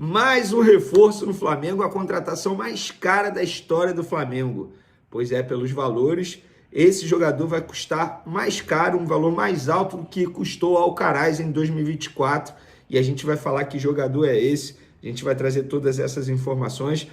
Mais um reforço no Flamengo, a contratação mais cara da história do Flamengo. Pois é, pelos valores, esse jogador vai custar mais caro, um valor mais alto do que custou ao Alcaraz em 2024. E a gente vai falar que jogador é esse, a gente vai trazer todas essas informações.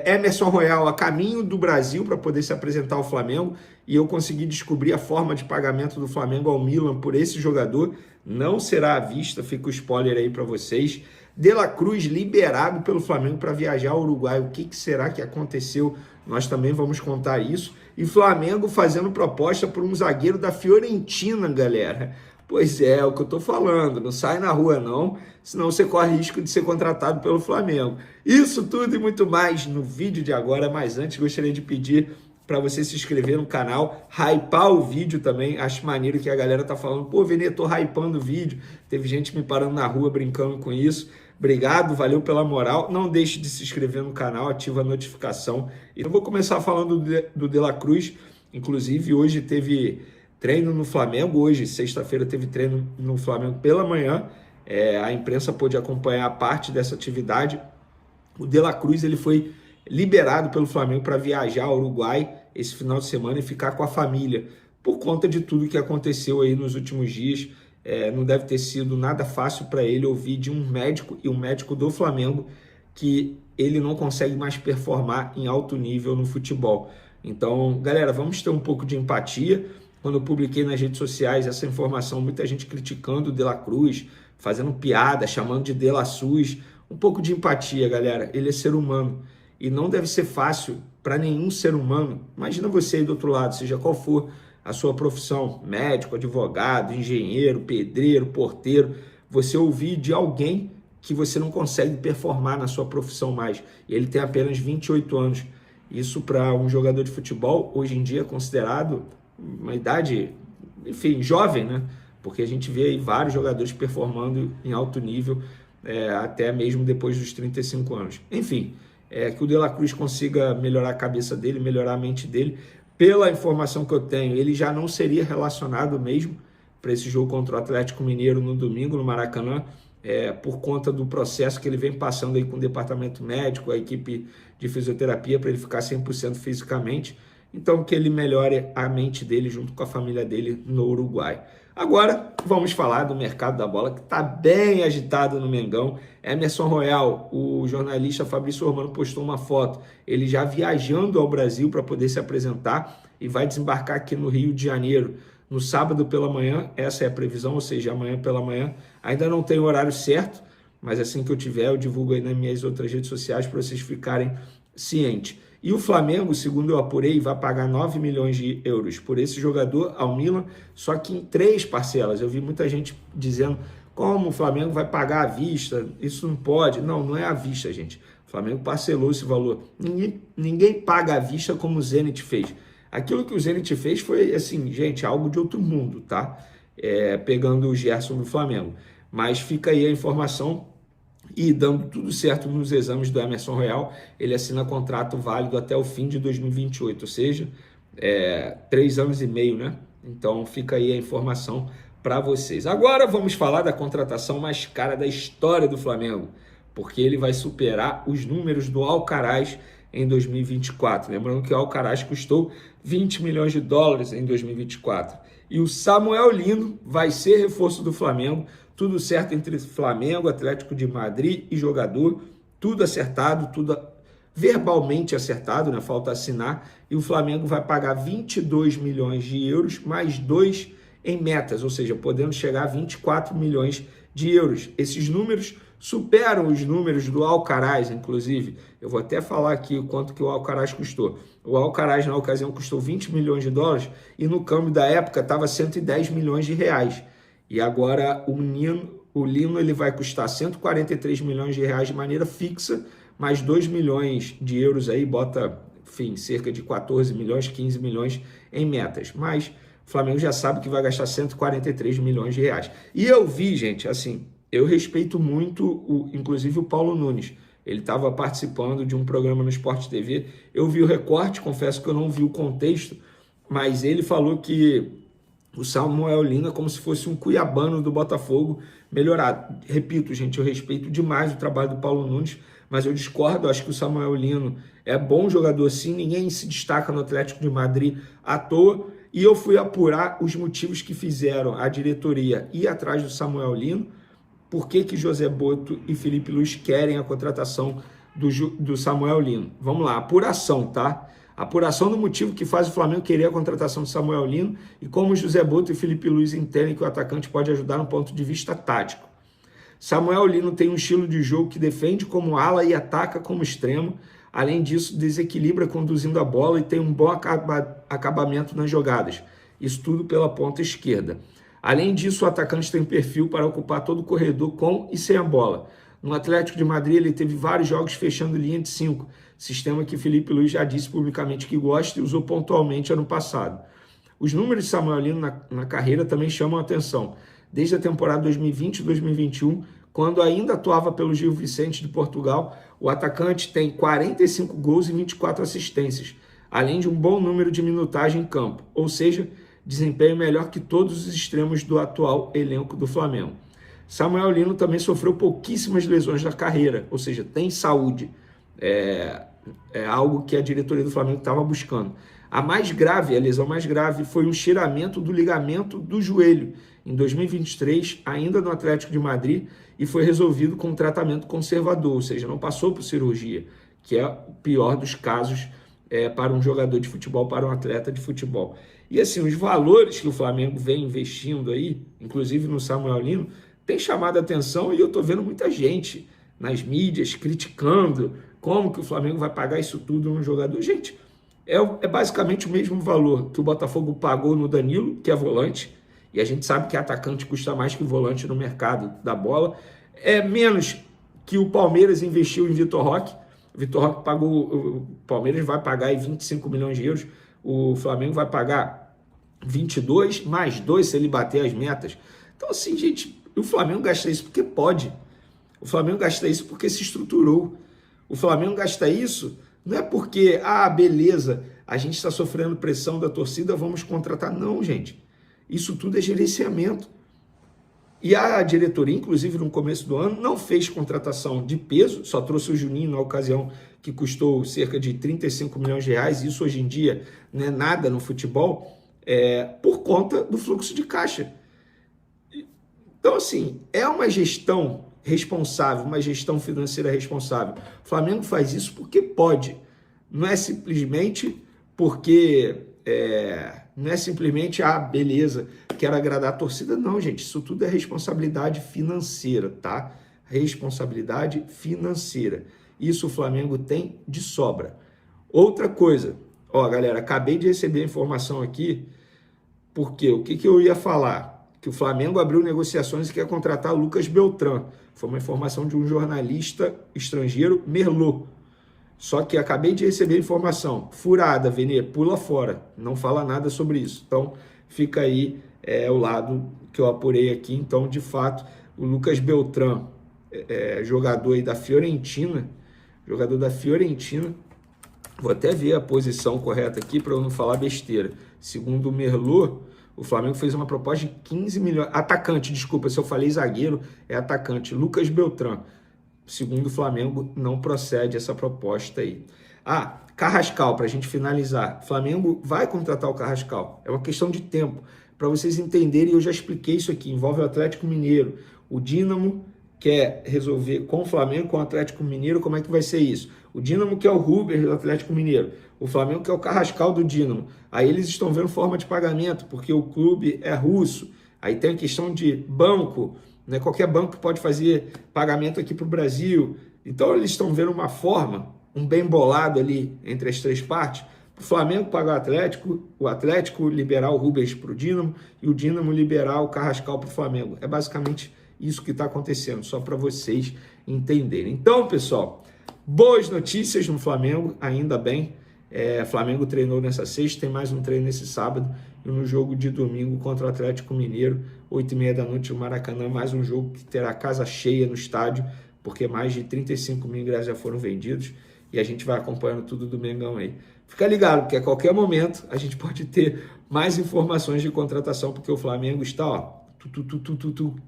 Emerson Royal a caminho do Brasil para poder se apresentar ao Flamengo, e eu consegui descobrir a forma de pagamento do Flamengo ao Milan por esse jogador. Não será à vista, fica o spoiler aí para vocês. De La Cruz liberado pelo Flamengo para viajar ao Uruguai. O que será que aconteceu? Nós também vamos contar isso. E Flamengo fazendo proposta por um zagueiro da Fiorentina, galera. Pois é o que eu tô falando. Não sai na rua não, senão você corre risco de ser contratado pelo Flamengo. Isso tudo e muito mais no vídeo de agora. Mas antes, gostaria de pedir para você se inscrever no canal, hypar o vídeo também. Acho maneiro que a galera tá falando, pô, Vene, tô hypando o vídeo. Teve gente me parando na rua brincando com isso. Obrigado, valeu pela moral. Não deixe de se inscrever no canal, ativa a notificação. E eu vou começar falando do De La Cruz. Inclusive, hoje teve treino no Flamengo. Hoje, sexta-feira, teve treino no Flamengo pela manhã. A imprensa pôde acompanhar parte dessa atividade. O De La Cruz ele foi liberado pelo Flamengo para viajar ao Uruguai esse final de semana e ficar com a família, por conta de tudo que aconteceu aí nos últimos dias. Não deve ter sido nada fácil para ele ouvir de um médico, e um médico do Flamengo, que ele não consegue mais performar em alto nível no futebol. Então, galera, vamos ter um pouco de empatia. Quando eu publiquei nas redes sociais essa informação, muita gente criticando o De La Cruz, fazendo piada, chamando de De La Sus. Um pouco de empatia, galera. Ele é ser humano e não deve ser fácil para nenhum ser humano. Imagina você aí do outro lado, seja qual for a sua profissão, médico, advogado, engenheiro, pedreiro, porteiro, você ouvir de alguém que você não consegue performar na sua profissão mais, e ele tem apenas 28 anos. Isso para um jogador de futebol, hoje em dia, é considerado uma idade, enfim, jovem, né? Porque a gente vê aí vários jogadores performando em alto nível, até mesmo depois dos 35 anos. Enfim, que o De La Cruz consiga melhorar a cabeça dele, melhorar a mente dele. Pela informação que eu tenho, ele já não seria relacionado mesmo para esse jogo contra o Atlético Mineiro no domingo, no Maracanã, por conta do processo que ele vem passando aí com o departamento médico, a equipe de fisioterapia, para ele ficar 100% fisicamente. Então, que ele melhore a mente dele junto com a família dele no Uruguai. Agora, vamos falar do mercado da bola, que está bem agitado no Mengão. Emerson Royal, o jornalista Fabrício Romano, postou uma foto, ele já viajando ao Brasil para poder se apresentar, e vai desembarcar aqui no Rio de Janeiro no sábado pela manhã. Essa é a previsão, ou seja, amanhã pela manhã. Ainda não tem o horário certo, mas assim que eu tiver, eu divulgo aí nas minhas outras redes sociais para vocês ficarem cientes. E o Flamengo, segundo eu apurei, vai pagar 9 milhões de euros por esse jogador ao Milan, só que em 3 parcelas. Eu vi muita gente dizendo, como o Flamengo vai pagar à vista? Isso não pode. Não, não é à vista, gente. O Flamengo parcelou esse valor. Ninguém paga à vista como o Zenit fez. Aquilo que o Zenit fez foi, assim, gente, algo de outro mundo, tá? Pegando o Gerson do Flamengo. Mas fica aí a informação. E dando tudo certo nos exames do Emerson Royal, ele assina contrato válido até o fim de 2028, ou seja, 3 anos e meio, né? Então fica aí a informação para vocês. Agora vamos falar da contratação mais cara da história do Flamengo, porque ele vai superar os números do Alcaraz em 2024. Lembrando que o Alcaraz custou 20 milhões de dólares em 2024. E o Samuel Lino vai ser reforço do Flamengo. Tudo certo entre Flamengo, Atlético de Madrid e jogador. Tudo acertado, tudo verbalmente acertado, né? Falta assinar. E o Flamengo vai pagar 22 milhões de euros mais 2 em metas, ou seja, podendo chegar a 24 milhões de euros. Esses números superam os números do Alcaraz, inclusive. Eu vou até falar aqui o quanto que o Alcaraz custou. O Alcaraz, na ocasião, custou 20 milhões de dólares e no câmbio da época estava 110 milhões de reais. E agora o Lino ele vai custar 143 milhões de reais de maneira fixa, mais 2 milhões de euros aí, bota, enfim, cerca de 14 milhões, 15 milhões em metas. Mas o Flamengo já sabe que vai gastar 143 milhões de reais. E eu vi, gente, assim, eu respeito muito, inclusive o Paulo Nunes. Ele estava participando de um programa no Sport TV. Eu vi o recorte, confesso que eu não vi o contexto, mas ele falou que O Samuel Lino é como se fosse um cuiabano do Botafogo melhorado. Repito, gente, eu respeito demais o trabalho do Paulo Nunes, mas eu discordo, acho que o Samuel Lino é bom jogador sim, ninguém se destaca no Atlético de Madrid à toa, e eu fui apurar os motivos que fizeram a diretoria ir atrás do Samuel Lino, por que José Boto e Felipe Luiz querem a contratação do Samuel Lino. Vamos lá, apuração, tá? Apuração do motivo que faz o Flamengo querer a contratação de Samuel Lino e como José Boto e Felipe Luiz entendem que o atacante pode ajudar no ponto de vista tático. Samuel Lino tem um estilo de jogo que defende como ala e ataca como extremo. Além disso, desequilibra conduzindo a bola e tem um bom acabamento nas jogadas. Isso tudo pela ponta esquerda. Além disso, o atacante tem perfil para ocupar todo o corredor com e sem a bola. No Atlético de Madrid, ele teve vários jogos fechando linha de 5, sistema que Felipe Luiz já disse publicamente que gosta e usou pontualmente ano passado. Os números de Samuel Lino na carreira também chamam a atenção. Desde a temporada 2020 e 2021, quando ainda atuava pelo Gil Vicente de Portugal, o atacante tem 45 gols e 24 assistências, além de um bom número de minutagem em campo, ou seja, desempenho melhor que todos os extremos do atual elenco do Flamengo. Samuel Lino também sofreu pouquíssimas lesões na carreira, ou seja, tem saúde. É algo que a diretoria do Flamengo estava buscando. A lesão mais grave foi um estiramento do ligamento do joelho em 2023, ainda no Atlético de Madrid, e foi resolvido com um tratamento conservador, ou seja, não passou por cirurgia, que é o pior dos casos para um jogador de futebol, para um atleta de futebol. E assim, os valores que o Flamengo vem investindo aí, inclusive no Samuel Lino, tem chamado a atenção e eu estou vendo muita gente nas mídias criticando como que o Flamengo vai pagar isso tudo num jogador. Gente, é basicamente o mesmo valor que o Botafogo pagou no Danilo, que é volante, e a gente sabe que atacante custa mais que volante no mercado da bola. É menos que o Palmeiras investiu em Vitor Roque. O Vitor Roque pagou, o Palmeiras vai pagar aí 25 milhões de euros, o Flamengo vai pagar 22, mais 2 se ele bater as metas. Então assim, gente, o Flamengo gasta isso porque pode. O Flamengo gasta isso porque se estruturou. O Flamengo gasta isso não é porque, beleza, a gente está sofrendo pressão da torcida, vamos contratar. Não, gente. Isso tudo é gerenciamento. E a diretoria, inclusive no começo do ano, não fez contratação de peso, só trouxe o Juninho na ocasião, que custou cerca de 35 milhões de reais. Isso hoje em dia não é nada no futebol, por conta do fluxo de caixa. Então, assim, é uma gestão responsável, uma gestão financeira responsável. O Flamengo faz isso porque pode. Não é simplesmente porque... não é simplesmente, beleza, quero agradar a torcida. Não, gente, isso tudo é responsabilidade financeira, tá? Responsabilidade financeira. Isso o Flamengo tem de sobra. Outra coisa, galera, acabei de receber a informação aqui, porque o que eu ia falar? Que o Flamengo abriu negociações e quer contratar Lucas Beltrán. Foi uma informação de um jornalista estrangeiro, Merlot. Só que acabei de receber a informação. Furada, Vene, pula fora. Não fala nada sobre isso. Então, fica aí o lado que eu apurei aqui. Então, de fato, o Lucas Beltrán, jogador aí da Fiorentina, vou até ver a posição correta aqui para eu não falar besteira. Segundo o Merlot, o Flamengo fez uma proposta de 15 milhões... Atacante, desculpa, se eu falei zagueiro, é atacante. Lucas Beltrán. Segundo o Flamengo, não procede essa proposta aí. Carrascal, para a gente finalizar. O Flamengo vai contratar o Carrascal. É uma questão de tempo. Para vocês entenderem, eu já expliquei isso aqui. Envolve o Atlético Mineiro. O Dínamo quer resolver com o Flamengo, com o Atlético Mineiro, como é que vai ser isso? O Dínamo quer o Rubens do Atlético Mineiro. O Flamengo quer o Carrascal do Dínamo. Aí eles estão vendo forma de pagamento, porque o clube é russo. Aí tem a questão de banco, né? Qualquer banco pode fazer pagamento aqui para o Brasil. Então eles estão vendo uma forma, um bem bolado ali entre as três partes, para o Flamengo pagar o Atlético liberar o Rubens para o Dínamo e o Dínamo liberar o Carrascal para o Flamengo. É basicamente isso que está acontecendo, só para vocês entenderem. Então, pessoal, boas notícias no Flamengo, ainda bem. Flamengo treinou nessa sexta, tem mais um treino nesse sábado, e no jogo de domingo contra o Atlético Mineiro, 8h30 da noite no Maracanã, mais um jogo que terá casa cheia no estádio, porque mais de 35 mil ingressos já foram vendidos, e a gente vai acompanhando tudo do Mengão aí. Fica ligado, porque a qualquer momento a gente pode ter mais informações de contratação, porque o Flamengo está, ó,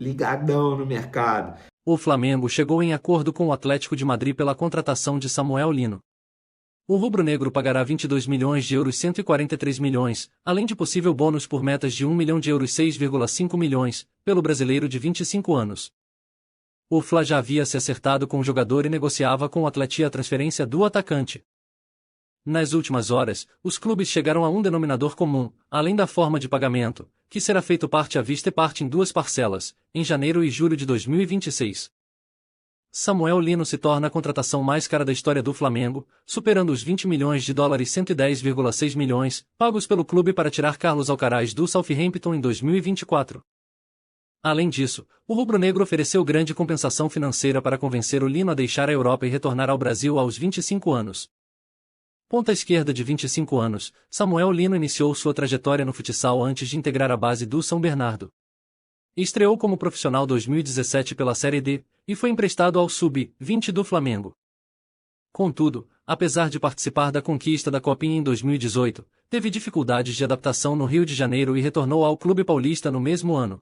ligadão no mercado. O Flamengo chegou em acordo com o Atlético de Madrid pela contratação de Samuel Lino. O rubro-negro pagará 22 milhões de euros, 143 milhões, além de possível bônus por metas de 1 milhão de euros, 6,5 milhões, pelo brasileiro de 25 anos. O Fla já havia se acertado com o jogador e negociava com o Atlético a transferência do atacante. Nas últimas horas, os clubes chegaram a um denominador comum, além da forma de pagamento, que será feito parte à vista e parte em 2 parcelas, em janeiro e julho de 2026. Samuel Lino se torna a contratação mais cara da história do Flamengo, superando os 20 milhões de dólares, 110,6 milhões, pagos pelo clube para tirar Carlos Alcaraz do Southampton em 2024. Além disso, o rubro-negro ofereceu grande compensação financeira para convencer o Lino a deixar a Europa e retornar ao Brasil aos 25 anos. Ponta esquerda de 25 anos, Samuel Lino iniciou sua trajetória no futsal antes de integrar a base do São Bernardo. Estreou como profissional 2017 pela Série D, e foi emprestado ao Sub-20 do Flamengo. Contudo, apesar de participar da conquista da Copinha em 2018, teve dificuldades de adaptação no Rio de Janeiro e retornou ao clube paulista no mesmo ano.